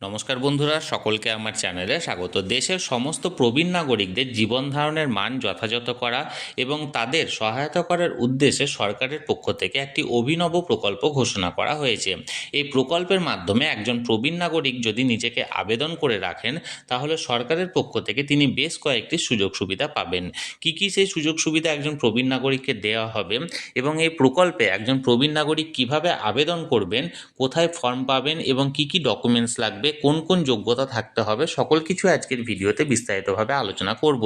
নমস্কার বন্ধুরা, সকলকে আমার চ্যানেলে স্বাগত। দেশের সমস্ত প্রবীণ নাগরিকদের জীবন ধারণের মান যথাযথ করা এবং তাদের সহায়তা করার উদ্দেশ্যে সরকারের পক্ষ থেকে একটি অভিনব প্রকল্প ঘোষণা করা হয়েছে। এই প্রকল্পের মাধ্যমে একজন প্রবীণ নাগরিক যদি নিজেকে আবেদন করে রাখেন, তাহলে সরকারের পক্ষ থেকে তিনি বেশ কয়েকটি সুযোগ সুবিধা পাবেন। কি সেই সুযোগ সুবিধা একজন প্রবীণ নাগরিককে দেওয়া হবে এবং এই প্রকল্পে একজন প্রবীণ নাগরিক কিভাবে আবেদন করবেন, কোথায় ফর্ম পাবেন এবং কি ডকুমেন্টস লাগবে, কোন কোন যোগ্যতা থাকতে হবে, সকল কিছু আজকের ভিডিওতে বিস্তারিতভাবে আলোচনা করব।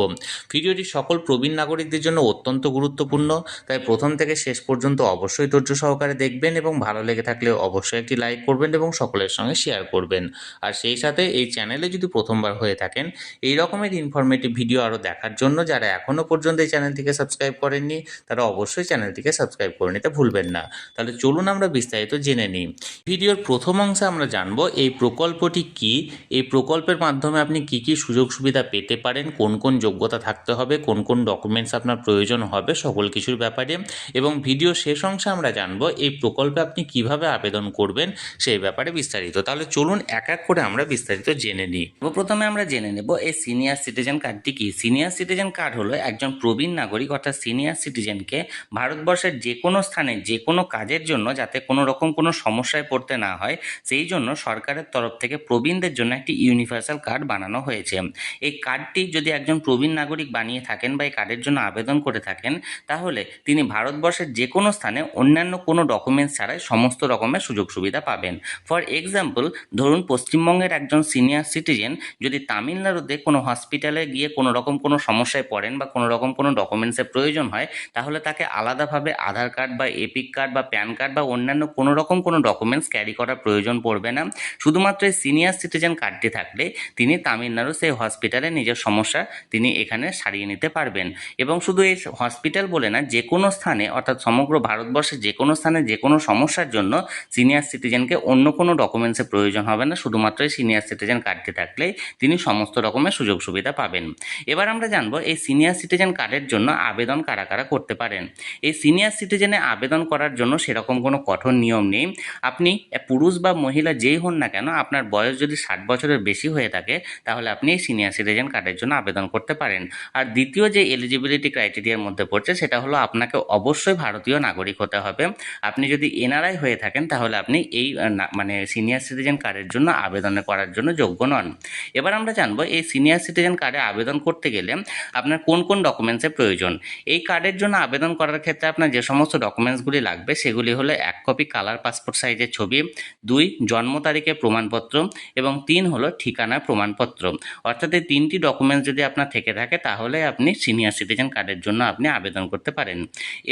ভিডিওটি সকল প্রবীণ নাগরিকদের জন্য অত্যন্ত গুরুত্বপূর্ণ, তাই প্রথম থেকে শেষ পর্যন্ত অবশ্যই ধৈর্য সহকারে দেখবেন এবং ভালো লেগে থাকলে অবশ্যই একটি লাইক করবেন এবং সকলের সঙ্গে শেয়ার করবেন। আর সেই সাথে এই চ্যানেলে যদি প্রথমবার হয়ে থাকেন, এই রকমের ইনফরমেটিভ ভিডিও আরও দেখার জন্য যারা এখনও পর্যন্ত এই চ্যানেলটিকে সাবস্ক্রাইব করেননি, তারা অবশ্যই চ্যানেলটিকে সাবস্ক্রাইব করে নিতে ভুলবেন না। তাহলে চলুন আমরা বিস্তারিত জেনে নিই। ভিডিওর প্রথম অংশে আমরা জানব এই প্রকল্পটি কি, এই প্রকল্পের মাধ্যমে আপনি কি সুযোগ সুবিধা পেতে পারেন, কোন কোন যোগ্যতা থাকতে হবে, কোন কোন ডকুমেন্টস আপনার প্রয়োজন হবে, সকল কিছুর ব্যাপারে। এবং ভিডিও শেষ অংশে আমরা জানব এই প্রকল্পে আপনি কিভাবে আবেদন করবেন সেই ব্যাপারে বিস্তারিত। তাহলে চলুন এক এক করে আমরা বিস্তারিত জেনে নিই। প্রথমে আমরা জেনে নেব এই সিনিয়র সিটিজেন কার্ডটি কি। সিনিয়র সিটিজেন কার্ড হলো একজন প্রবীণ নাগরিক অর্থাৎ সিনিয়র সিটিজেনকে ভারতবর্ষের যে কোনো স্থানে যে কোনো কাজের জন্য যাতে কোনো রকম কোনো সমস্যায় পড়তে না হয়, সেই জন্য সরকারের তরফ থেকে প্রবীণদের জন্য একটি ইউনিভার্সাল কার্ড বানানো হয়েছে। এই কার্ডটি যদি একজন প্রবীণ নাগরিক বানিয়ে থাকেন বা এই কার্ডের জন্য আবেদন করে থাকেন, তাহলে তিনি ভারতবর্ষের যে কোনো স্থানে অন্যান্য কোনো ডকুমেন্টস ছাড়াই সমস্ত রকমের সুযোগ সুবিধা পাবেন। ফর এক্সাম্পল, ধরুন পশ্চিমবঙ্গের একজন সিনিয়র সিটিজেন যদি তামিলনাড়ুতে কোনো হসপিটালে গিয়ে কোনো রকম কোনো সমস্যায় পড়েন বা কোনো রকম কোনো ডকুমেন্টসের প্রয়োজন হয়, তাহলে তাকে আলাদাভাবে আধার কার্ড বা এপিক কার্ড বা প্যান কার্ড বা অন্যান্য কোনো রকম কোনো ডকুমেন্টস ক্যারি করার প্রয়োজন পড়বে না। শুধুমাত্র এই সিনিয়র সিটিজেন কার্ডটি থাকলে তিনি তামিলনাড়ু সেই হসপিটালে নিজের সমস্যা তিনি এখানে সারিয়ে নিতে পারবেন। এবং শুধু এই হসপিটাল বলে না, যে কোনো স্থানে অর্থাৎ সমগ্র ভারতবর্ষের যে কোনো স্থানে যে কোনো সমস্যার জন্য সিনিয়র সিটিজেনকে অন্য কোনো ডকুমেন্টসের প্রয়োজন হবে না। শুধুমাত্র এই সিনিয়র সিটিজেন কার্ডটি থাকলেই তিনি সমস্ত রকমের সুযোগ সুবিধা পাবেন। এবার আমরা জানবো এই সিনিয়র সিটিজেন কার্ডের জন্য আবেদন কারা কারা করতে পারেন। এই সিনিয়র সিটিজেনে আবেদন করার জন্য সেরকম কোনো কঠোর নিয়ম নেই। আপনি পুরুষ বা মহিলা যেই হন না কেন, আপনার বয়স যদি 60 বছরের বেশি হয়ে থাকে, তাহলে আপনি এই সিনিয়র সিটিজেন কার্ডের জন্য আবেদন করতে পারেন। আর দ্বিতীয় যে এলিজিবিলিটি ক্রাইটেরিয়ার মধ্যে পড়ছে, সেটা হলো আপনাকে অবশ্যই ভারতীয় নাগরিক হতে হবে। আপনি যদি এনআরআই হয়ে থাকেন, তাহলে আপনি এই সিনিয়র সিটিজেন কার্ডের জন্য আবেদন করার জন্য যোগ্য নন। এবার আমরা জানবো এই সিনিয়র সিটিজেন কার্ডে আবেদন করতে গেলে আপনার কোন কোন ডকুমেন্টসের প্রয়োজন। এই কার্ডের জন্য আবেদন করার ক্ষেত্রে আপনার যে সমস্ত ডকুমেন্টসগুলি লাগবে সেগুলি হলো 1 কপি কালার পাসপোর্ট সাইজের ছবি, 2 জন্ম তারিখের প্রমাণপত্র এবং 3 হলো ঠিকানার প্রমাণপত্র। অর্থাৎ এই 3টি ডকুমেন্টস যদি আপনার থেকে থাকে, তাহলে আপনি সিনিয়র সিটিজেন কার্ডের জন্য আপনি আবেদন করতে পারেন।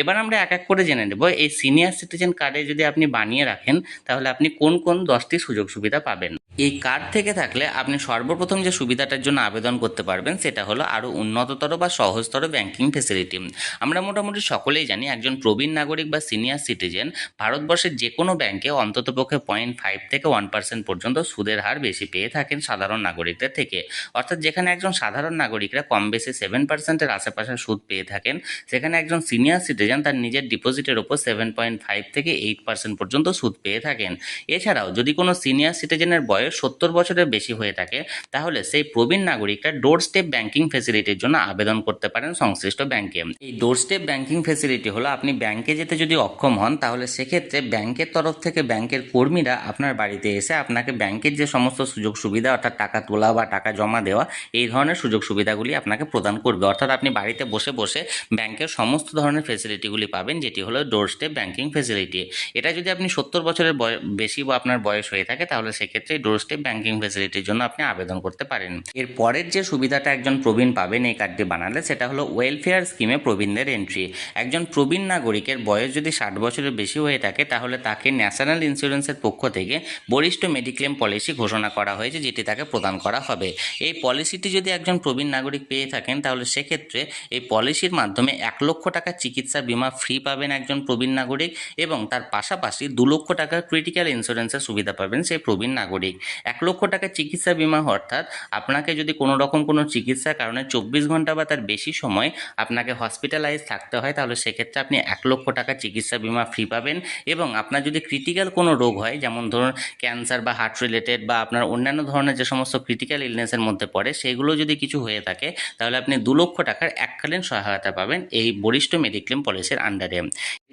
এবার আমরা এক এক করে জেনে নেব এই সিনিয়র সিটিজেন কার্ডে যদি আপনি বানিয়ে রাখেন, তাহলে আপনি কোন কোন 10টি সুযোগ সুবিধা পাবেন। এই কার্ড থেকে থাকলে আপনি সর্বপ্রথম যে সুবিধাটার জন্য আবেদন করতে পারবেন, সেটা হলো আরও উন্নততর বা সহজতর ব্যাংকিং ফেসিলিটি। আমরা মোটামুটি সকলেই জানি একজন প্রবীণ নাগরিক বা সিনিয়র সিটিজেন ভারতবর্ষের যে কোনো ব্যাংকে অন্ততপক্ষে 0.5 থেকে 1% পর্যন্ত সুদের হার বেশি পেয়ে থাকেন সাধারণ নাগরিকদের থেকে। অর্থাৎ যেখানে একজন সাধারণ নাগরিকরা কম বেশি 7%-এর আশেপাশে সুদ পেয়ে থাকেন, সেখানে একজন সিনিয়র সিটিজেন তার নিজের ডিপোজিটের ওপর 7.5 থেকে 8% পর্যন্ত সুদ পেয়ে থাকেন। এছাড়াও যদি কোনো সিনিয়র সিটিজেনের বয়স 70 বছরের বেশি হয়ে থাকে, তাহলে সেই প্রবীণ নাগরিকরা ডোর স্টেপ ব্যাংকিং ফেসিলিটির জন্য আবেদন করতে পারেন সংশ্লিষ্ট ব্যাংকে। এই ডোর স্টেপ ব্যাংকিং ফেসিলিটি হলো আপনি ব্যাংকে যেতে যদি অক্ষম হন, তাহলে সেক্ষেত্রে ব্যাংকের তরফ থেকে ব্যাংকের কর্মীরা আপনার বাড়িতে এসে আপনাকে ব্যাংকের যে সমস্ত সুযোগ সুবিধা অর্থাৎ টাকা তোলা বা টাকা জমা দেওয়া, এই ধরনের সুযোগ সুবিধাগুলি আপনাকে প্রদান করবে। অর্থাৎ আপনি বাড়িতে বসে বসে ব্যাংকের সমস্ত ধরনের ফেসিলিটিগুলি পাবেন, যেটি হলো ডোর স্টেপ ব্যাংকিং ফেসিলিটি। এটা যদি আপনি 70 বছরের বেশি বা আপনার বয়স হয়ে থাকে, তাহলে সেক্ষেত্রে ডোর স্টেপ ব্যাংকিং ফেসিলিটির জন্য আপনি আবেদন করতে পারেন। এর পরের যে সুবিধাটা একজন প্রবীণ পাবেন এই কার্ডটি বানালে, সেটা হলো ওয়েলফেয়ার স্কিমে প্রবীণদের এন্ট্রি। একজন প্রবীণ নাগরিকের বয়স যদি 60 বছরের বেশি হয়ে থাকে, তাহলে তাকে ন্যাশনাল ইন্স্যুরেন্সের পক্ষ থেকে বরিষ্ঠ মেডিক্লেম পলিসি ঘোষণা করা হয়েছে, যেটি তাকে প্রদান করা হবে। এই পলিসিটি যদি একজন প্রবীণ নাগরিক পেয়ে থাকেন, তাহলে সেক্ষেত্রে এই পলিসির মাধ্যমে 1 লক্ষ টাকার চিকিৎসা বিমা ফ্রি পাবেন একজন প্রবীণ নাগরিক, এবং তার পাশাপাশি 2 লক্ষ টাকার ক্রিটিক্যাল ইন্স্যুরেন্সের সুবিধা পাবেন সেই প্রবীণ নাগরিক। 1 লক্ষ টাকার চিকিৎসা বিমা অর্থাৎ আপনাকে যদি কোনো রকম কোনো চিকিৎসার কারণে 24 ঘন্টা বা তার বেশি সময় আপনাকে হসপিটালাইজ থাকতে হয়, তাহলে সেক্ষেত্রে আপনি 1 লক্ষ টাকার চিকিৎসা বিমা ফ্রি পাবেন। এবং আপনার যদি ক্রিটিক্যাল কোনো রোগ হয়, যেমন ধরুন ক্যান্সার বা হার্ট রিলেটেড রিলেটেড বা আপনার অন্যান্য ধরনের যে সমস্ত ক্রিটিক্যাল ইলনেসের মধ্যে পড়ে সেগুলো যদি কিছু হয়ে থাকে তাহলে আপনি 2 লক্ষ টাকার এককালীন সহায়তা পাবেন এই বরিষ্ঠ মেডিক্লেম পলিসির আন্ডারে।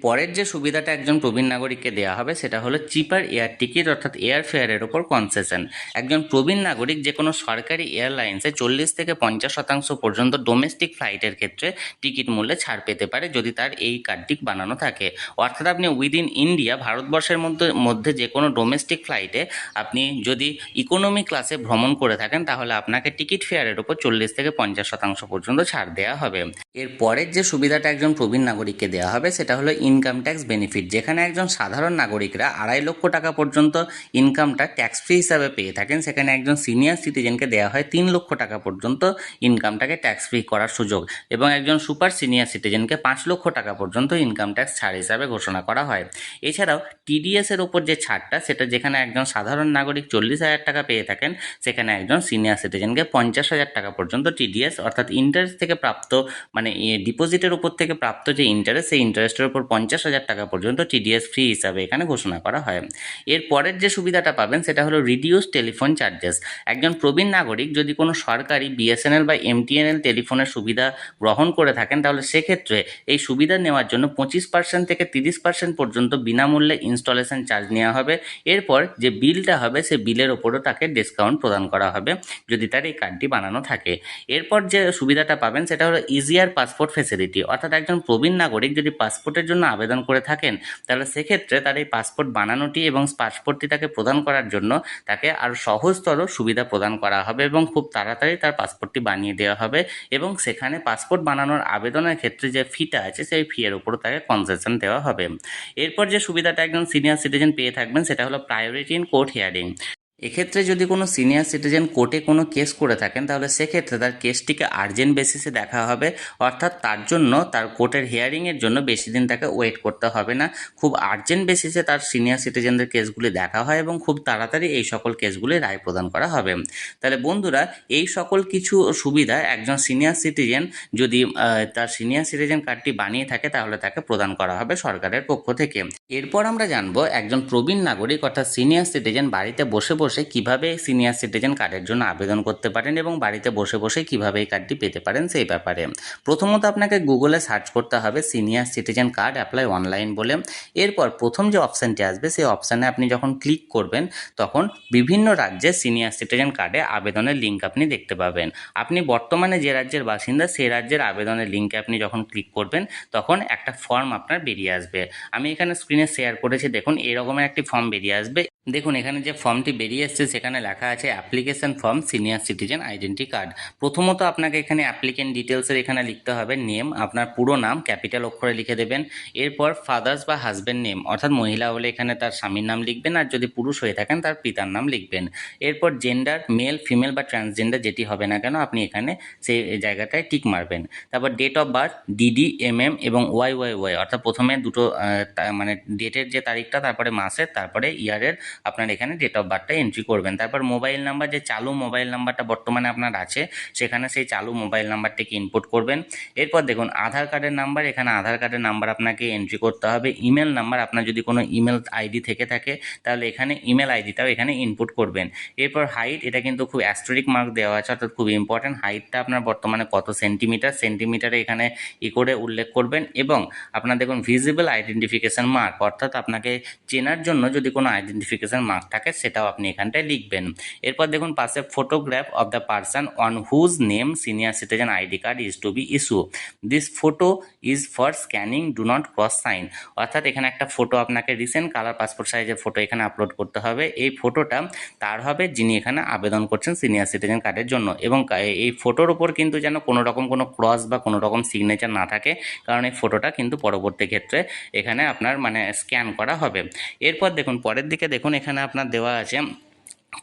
পরের যে সুবিধাটা একজন প্রবীণ নাগরিককে দেওয়া হবে সেটা হলো চিপার এয়ার টিকিট অর্থাৎ এয়ার ফেয়ারের ওপর কনসেশন। একজন প্রবীণ নাগরিক যে কোনো সরকারি এয়ারলাইন্সে 40 থেকে 50% পর্যন্ত ডোমেস্টিক ফ্লাইটের ক্ষেত্রে টিকিট মূল্যে ছাড় পেতে পারে যদি তার এই কার্ডটি বানানো থাকে। অর্থাৎ আপনি উইদিন ইন্ডিয়া ভারতবর্ষের মধ্যে যে কোনো ডোমেস্টিক ফ্লাইটে আপনি যদি ইকোনমি ক্লাসে ভ্রমণ করে থাকেন তাহলে আপনাকে টিকিট ফেয়ারের ওপর 40 থেকে 50% পর্যন্ত ছাড় দেওয়া হবে। এর পরের যে সুবিধাটা একজন প্রবীণ নাগরিককে দেওয়া হবে সেটা হলো ইনকাম ট্যাক্স বেনিফিট, যেখানে একজন সাধারণ নাগরিকরা 2.5 লক্ষ টাকা পর্যন্ত ইনকামটা ট্যাক্স ফ্রি হিসাবে পেয়ে থাকেন, সেখানে একজন সিনিয়র সিটিজেনকে দেওয়া হয় 3 লক্ষ টাকা পর্যন্ত ইনকামটাকে ট্যাক্স ফ্রি করার সুযোগ, এবং একজন সুপার সিনিয়র সিটিজেনকে 5 লক্ষ টাকা পর্যন্ত ইনকাম ট্যাক্স ছাড় হিসাবে ঘোষণা করা হয়। এছাড়াও টিডিএস এর ওপর যে ছাড়টা সেটা যেখানে একজন সাধারণ নাগরিক 40,000 টাকা পেয়ে থাকেন সেখানে একজন সিনিয়র সিটিজেনকে 50,000 টাকা পর্যন্ত টিডিএস অর্থাৎ ইন্টারেস্ট থেকে প্রাপ্ত মানে ডিপোজিটের উপর থেকে প্রাপ্ত যে ইন্টারেস্ট সেই ইন্টারেস্টের উপর 50,000 টাকা পর্যন্ত টিডিএস ফ্রি হিসাবে এখানে ঘোষণা করা হয়। এর পরের যে সুবিধাটা পাবেন সেটা হলো রিডিউস টেলিফোন চার্জেস। একজন প্রবীণ নাগরিক যদি কোনো সরকারি বিএসএনএল বা এমটিএনএল টেলিফোনের সুবিধা গ্রহণ করে থাকেন তাহলে সেক্ষেত্রে এই সুবিধা নেওয়ার জন্য 25% থেকে 30% পর্যন্ত বিনামূল্যে ইনস্টলেশন চার্জ নেওয়া হবে। এরপর যে বিলটা হবে সেই বিলের ওপরও তাকে ডিসকাউন্ট প্রদান করা হবে যদি তার এই কার্ডটি বানানো থাকে। এরপর যে সুবিধাটা পাবেন সেটা হলো ইজিয়ার পাসপোর্ট ফেসিলিটি, অর্থাৎ একজন প্রবীণ নাগরিক যদি পাসপোর্টের জন্য আবেদন করে থাকেন তাহলে সেক্ষেত্রে তার এই পাসপোর্ট বানানোটি এবং পাসপোর্টটি তাকে প্রদান করার জন্য তাকে আরও সহজতর সুবিধা প্রদান করা হবে এবং খুব তাড়াতাড়ি তার পাসপোর্টটি বানিয়ে দেওয়া হবে, এবং সেখানে পাসপোর্ট বানানোর আবেদনের ক্ষেত্রে যে ফিটা আছে সেই ফিয়ের উপরও তাকে কনসেশন দেওয়া হবে। এরপর যে সুবিধাটা একজন সিনিয়র সিটিজেন পেয়ে থাকবেন সেটা হলো প্রায়োরিটি ইন কোর্ট হিয়ারিং। এক্ষেত্রে যদি কোনো সিনিয়র সিটিজেন কোর্টে কোনো কেস করে থাকেন তাহলে সেক্ষেত্রে তার কেসটিকে আর্জেন্ট বেসিসে দেখা হবে, অর্থাৎ তার জন্য তার কোর্টের হিয়ারিংয়ের জন্য বেশি দিন তাকে ওয়েট করতে হবে না। খুব আর্জেন্ট বেসিসে তার সিনিয়র সিটিজেনদের কেসগুলি দেখা হয় এবং খুব তাড়াতাড়ি এই সকল কেসগুলি রায় প্রদান করা হবে। তাহলে বন্ধুরা, এই সকল কিছু সুবিধা একজন সিনিয়র সিটিজেন যদি তার সিনিয়র সিটিজেন কার্ডটি বানিয়ে থাকে তাহলে তাকে প্রদান করা হবে সরকারের পক্ষ থেকে। এরপর আমরা জানবো একজন প্রবীণ নাগরিক অর্থাৎ সিনিয়র সিটিজেন বাড়িতে বসে বসে কিভাবে সিনিয়র সিটিজেন কার্ডের জন্য আবেদন করতে পারেন এবং বাড়িতে বসে বসে কিভাবে এই কার্ডটি পেতে পারেন সেই ব্যাপারে। প্রথমত আপনাকে গুগলে সার্চ করতে হবে senior citizen card apply online বলে। এরপর প্রথম যে অপশানটি আসবে সেই অপশানে আপনি যখন ক্লিক করবেন তখন বিভিন্ন রাজ্যের সিনিয়র সিটিজেন কার্ডে আবেদনের লিঙ্ক আপনি দেখতে পাবেন। আপনি বর্তমানে যে রাজ্যের বাসিন্দা সেই রাজ্যের আবেদনের লিঙ্কে আপনি যখন ক্লিক করবেন তখন একটা ফর্ম আপনার বেরিয়ে আসবে। আমি এখানে স্ক্রিনে শেয়ার করেছি, দেখুন এরকমের একটি ফর্ম বেরিয়ে আসবে। দেখুন এখানে যে ফর্মটি বেরিয়ে এসছে সেখানে লেখা আছে application form senior citizen identity card. প্রথমত আপনাকে এখানে অ্যাপ্লিকেন্ট ডিটেলসের এখানে লিখতে হবে নেম, আপনার পুরো নাম ক্যাপিটাল অক্ষরে লিখে দেবেন। এরপর ফাদার্স বা হাজব্যান্ড নেম, অর্থাৎ মহিলা হলে এখানে তার স্বামীর নাম লিখবেন, আর যদি পুরুষ হয়ে থাকেন তার পিতার নাম লিখবেন। এরপর জেন্ডার মেল ফিমেল বা ট্রান্সজেন্ডার যেটি হবে না কেন আপনি এখানে সেই জায়গাটায় টিক মারবেন। তারপর date of birth DD MM এবং ওয়াই অর্থাৎ প্রথমে দুটো মানে ডেটের যে তারিখটা তারপরে মাসের তারপরে ইয়ারের আপনার এখানে ডেট অফ বার্থটা এন্ট্রি করবেন। তারপর মোবাইল নাম্বার, যে চালু মোবাইল নাম্বারটা বর্তমানে আপনার আছে সেখানে সেই চালু মোবাইল নাম্বারটিকে ইনপুট করবেন। এরপর দেখুন আধার কার্ডের নাম্বার, এখানে আধার কার্ডের নাম্বার আপনাকে এন্ট্রি করতে হবে। ইমেল নাম্বার, আপনার যদি কোনো ইমেল আইডি থেকে থাকে তাহলে এখানে ইমেল আইডিটাও এখানে ইনপুট করবেন। এরপর হাইট, এটা কিন্তু খুব অ্যাস্টেরিক মার্ক দেওয়া আছে অর্থাৎ খুব ইম্পর্টেন্ট, হাইটটা আপনার বর্তমানে কত সেন্টিমিটারে এখানে করে উল্লেখ করবেন। এবং আপনার দেখুন ভিজিবল আইডেন্টিফিকেশন মার্ক, অর্থাৎ আপনাকে চেনার জন্য যদি কোনো আইডেন্টিফিকেশন মার্ক থাকে সেটাও আপনি এখানটায় লিখবেন। এরপর দেখুন পাশে photograph of the person on whose name senior citizen ID card is to be issue, this photo is for scanning, do not cross sign. অর্থাৎ এখানে একটা ফটো আপনাকে রিসেন্ট কালার পাসপোর্ট সাইজের ফটো এখানে আপলোড করতে হবে। এই ফটোটা তার হবে যিনি এখানে আবেদন করছেন সিনিয়র সিটিজেন কার্ডের জন্য, এবং এই ফটোর উপর কিন্তু যেন কোনো রকম কোনো ক্রস বা কোনো রকম সিগনেচার না থাকে, কারণ এই ফটোটা কিন্তু পরবর্তী ক্ষেত্রে এখানে আপনার স্ক্যান করা হবে। এরপর দেখুন পরের দিকে দেখুন এখানে আপনার দেওয়া আছে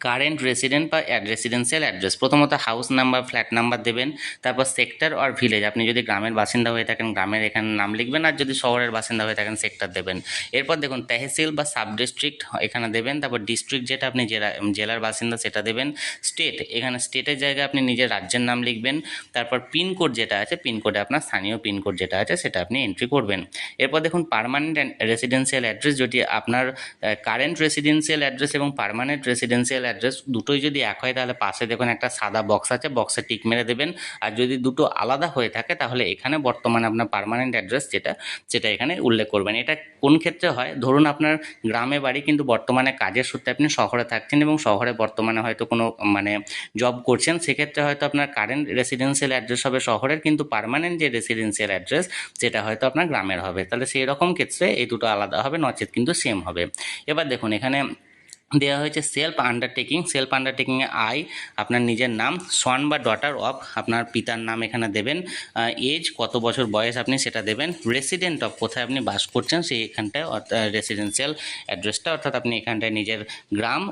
কারেন্ট রেসিডেন্ট বা রেসিডেন্সিয়াল অ্যাড্রেস। প্রথমত হাউস নাম্বার, ফ্ল্যাট নাম্বার দেবেন। তারপর সেক্টর আর ভিলেজ, আপনি যদি গ্রামের বাসিন্দা হয়ে থাকেন গ্রামের এখানে নাম লিখবেন, আর যদি শহরের বাসিন্দা হয়ে থাকেন সেক্টর দেবেন। এরপর দেখুন তহসিল বা সাব ডিস্ট্রিক্ট এখানে দেবেন। তারপর ডিস্ট্রিক্ট যেটা আপনি জেলার বাসিন্দা সেটা দেবেন। স্টেট, এখানে স্টেটের জায়গায় আপনি নিজের রাজ্যের নাম লিখবেন। তারপর পিনকোড যেটা আছে পিনকোডে আপনার স্থানীয় পিনকোড যেটা আছে সেটা আপনি এন্ট্রি করবেন। এরপর দেখুন পার্মানেন্ট রেসিডেন্সিয়াল অ্যাড্রেস, যেটি আপনার কারেন্ট রেসিডেন্সিয়াল অ্যাড্রেস এবং পার্মানেন্ট রেসিডেন্সিয়াল রেসিডেন্সিয়াল অ্যাড্রেস দুটোই যদি এক হয় তাহলে পাশে দেখুন একটা সাদা বক্স আছে, বক্সে টিক মেরে দেবেন। আর যদি দুটো আলাদা হয়ে থাকে তাহলে এখানে বর্তমানে আপনার পার্মানেন্ট অ্যাড্রেস সেটা এখানে উল্লেখ করবেন। এটা কোন ক্ষেত্রে হয়, ধরুন আপনার গ্রামে বাড়ি কিন্তু বর্তমানে কাজের সূত্রে আপনি শহরে থাকছেন এবং শহরে বর্তমানে হয়তো কোনো মানে জব করছেন, সেক্ষেত্রে হয়তো আপনার কারেন্ট রেসিডেন্সিয়াল অ্যাড্রেস হবে শহরের, কিন্তু পার্মানেন্ট যে রেসিডেন্সিয়াল অ্যাড্রেস সেটা হয়তো আপনার গ্রামের হবে। তাহলে সেই রকম ক্ষেত্রে এই দুটো আলাদা হবে, নচেত কিন্তু সেম হবে। এবার দেখুন এখানে দেওয়া হয়েছে সেলফ আন্ডারটেকিংয়ে আই আপনার নিজের নাম, সন বা ডটার অফ আপনার পিতার নাম এখানে দেবেন, এজ কত বছর বয়স আপনি সেটা দেবেন, রেসিডেন্ট অফ কোথায় আপনি বাস করছেন সেই এখানটায় রেসিডেন্সিয়াল অ্যাড্রেসটা অর্থাৎ আপনি এখানটায় নিজের গ্রাম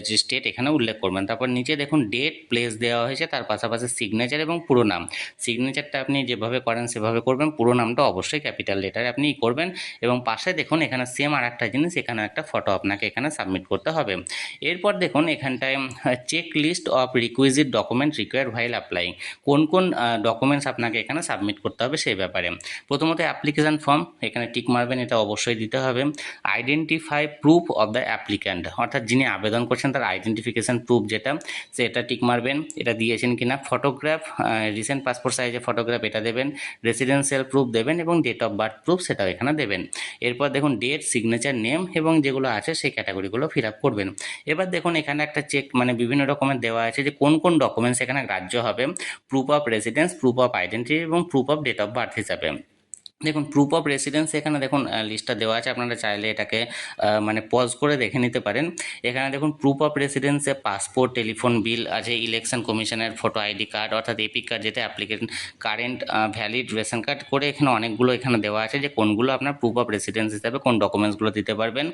যে স্টেট এখানে উল্লেখ করবেন। তারপর নিচে দেখুন ডেট প্লেস দেওয়া হয়েছে, তার পাশাপাশি সিগনেচার এবং পুরো নাম। সিগনেচারটা আপনি যেভাবে করেন সেভাবে করবেন, পুরো নামটা অবশ্যই ক্যাপিটাল লেটারে আপনি করবেন। এবং পাশে দেখুন এখানে সেম আর একটা জিনিস, এখানে একটা ফটো আপনাকে এখানে সাবমিট করতে হবে। এরপর দেখুন এখানটায় check list of requisite document required while applying, কোন কোন ডকুমেন্টস আপনাকে এখানে সাবমিট করতে হবে সেই ব্যাপারে। প্রথমত অ্যাপ্লিকেশান ফর্ম, এখানে টিক মারবেন, এটা অবশ্যই দিতে হবে। Identify proof of the applicant, অর্থাৎ যিনি আবেদন করছেন তার আইডেন্টিফিকেশান প্রুফ সেটা টিক মারবেন, এটা দিয়েছেন কিনা। ফটোগ্রাফ, রিসেন্ট পাসপোর্ট সাইজের ফটোগ্রাফ এটা দেবেন, রেসিডেন্সিয়াল প্রুফ দেবেন এবং ডেট অফ বার্থ প্রুফ সেটাও এখানে দেবেন। এরপর দেখুন ডেট, সিগনেচার, নেম এবং যেগুলো আছে সেই ক্যাটাগরিগুলো ফিল আপ করবেন। এবার দেখুন এখানে একটা চেক মানে বিভিন্ন রকমের দেওয়া আছে যে কোন কোন ডকুমেন্টস এখানে গ্রাহ্য হবে, proof of residence, proof of identity এবং proof of date of birth হিসাবে। দেখুন প্রুফ অফ রেসিডেন্স এখানে দেখুন লিস্টটা দেওয়া আছে, আপনারা চাইলে এটাকে মানে পজ করে দেখে নিতে পারেন। এখানে দেখুন প্রুফ অফ রেসিডেন্সে পাসপোর্ট, টেলিফোন বিল আছে, ইলেকশন কমিশনের ফটো আইডি কার্ড অর্থাৎ এপিক কার্ড যেটা application, current valid ration card করে এখানে অনেকগুলো এখানে দেওয়া আছে যে কোনগুলো আপনার প্রুফ অফ রেসিডেন্স হিসাবে কোন ডকুমেন্টসগুলো দিতে পারবেন।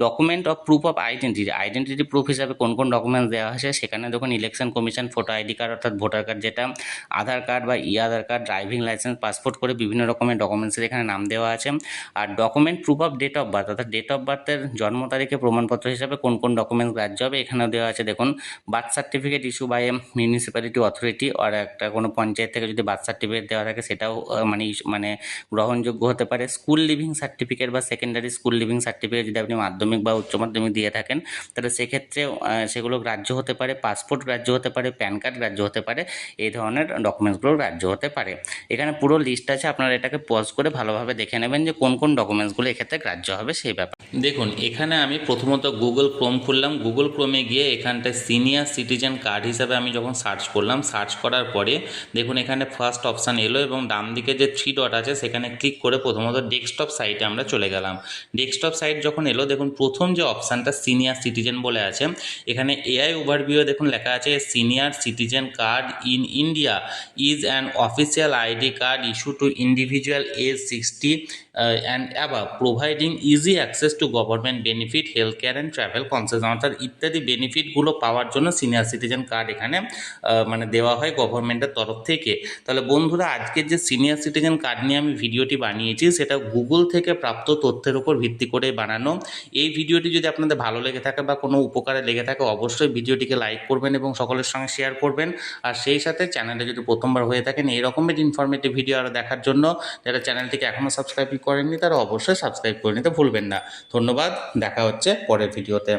Document of proof of identity proof হিসাবে কোন কোন ডকুমেন্টস দেওয়া আছে সেখানে দেখুন election commission photo ID card অর্থাৎ ভোটার কার্ড যেটা, আধার কার্ড বা Aadhaar card, driving licence, passport করে বিভিন্ন রকমের ডকুমেন্টসের এখানে নাম দেওয়া আছে। আর document proof of date of বার্থ অর্থাৎ ডেট অফ বার্থের জন্ম তারিখে প্রমাণপত্র হিসাবে কোন কোন ডকুমেন্টস গ্রাহ্য হবে এখানেও দেওয়া আছে। দেখুন birth certificate issue by municipality authority, আর একটা কোনো পঞ্চায়েত থেকে যদি বার্থ সার্টিফিকেট দেওয়া থাকে সেটাও মানে গ্রহণযোগ্য হতে পারে। স্কুল লিভিং সার্টিফিকেট বা সেকেন্ডারি স্কুল লিভিং সার্টিফিকেট যদি আপনি মাধ্যমিক বা উচ্চ মাধ্যমিক দিয়ে থাকেন তাহলে সেক্ষেত্রে সেগুলো গ্রাহ্য হতে পারে। পাসপোর্ট গ্রাহ্য হতে পারে, প্যান কার্ড গ্রাহ্য হতে পারে, এই ধরনের ডকুমেন্টসগুলো গ্রাহ্য হতে পারে। এখানে পুরো লিস্ট আছে, আপনারা এটাকে পজ করে ভালোভাবে দেখে নেবেন যে কোন কোন ডকুমেন্টসগুলো এক্ষেত্রে গ্রাহ্য হবে সেই ব্যাপার। দেখুন এখানে আমি প্রথমত গুগল ক্রোম খুললাম, গুগল ক্রোমে গিয়ে এখানটায় সিনিয়র সিটিজেন কার্ড হিসাবে আমি যখন সার্চ করলাম, সার্চ করার পরে দেখুন এখানে ফার্স্ট অপশান এলো এবং ডান দিকে যে 3 ডট আছে সেখানে ক্লিক করে প্রথমত ডেস্কটপ সাইটে আমরা চলে গেলাম। ডেস্কটপ সাইট যখন এলো দেখুন প্রথম যে অপশানটা সিনিয়র সিটিজেন বলে আছে, এখানে এআই ওভারভিউ দেখুন লেখা আছে senior citizen card in India is an official ID card issue to individual age 60 and above, providing easy access to government benefit, healthcare and travel concession, অর্থাৎ ইত্যাদি বেনিফিটগুলো পাওয়ার জন্য সিনিয়র সিটিজেন কার্ড এখানে মানে দেওয়া হয় গভর্নমেন্টের তরফ থেকে। তাহলে বন্ধুরা আজকের যে সিনিয়র সিটিজেন কার্ড নিয়ে আমি ভিডিওটি বানিয়েছি সেটা গুগল থেকে প্রাপ্ত তথ্যের উপর ভিত্তি করে বানানো। এই ভিডিওটি যদি আপনাদের ভালো লেগে থাকে বা কোনো উপকারে লেগে থাকে অবশ্যই ভিডিওটিকে লাইক করবেন এবং সকলের সঙ্গে শেয়ার করবেন। আর সেই সাথে চ্যানেলে যদি প্রথমবার হয়ে থাকেন এই রকমের ইনফরমেটিভ ভিডিও আরও দেখার জন্য যারা চ্যানেলটিকে এখনও সাবস্ক্রাইব করেননি তারা অবশ্যই সাবস্ক্রাইব করে নিতে ভুলবেন না। ধন্যবাদ, দেখা হচ্ছে পরের ভিডিওতে।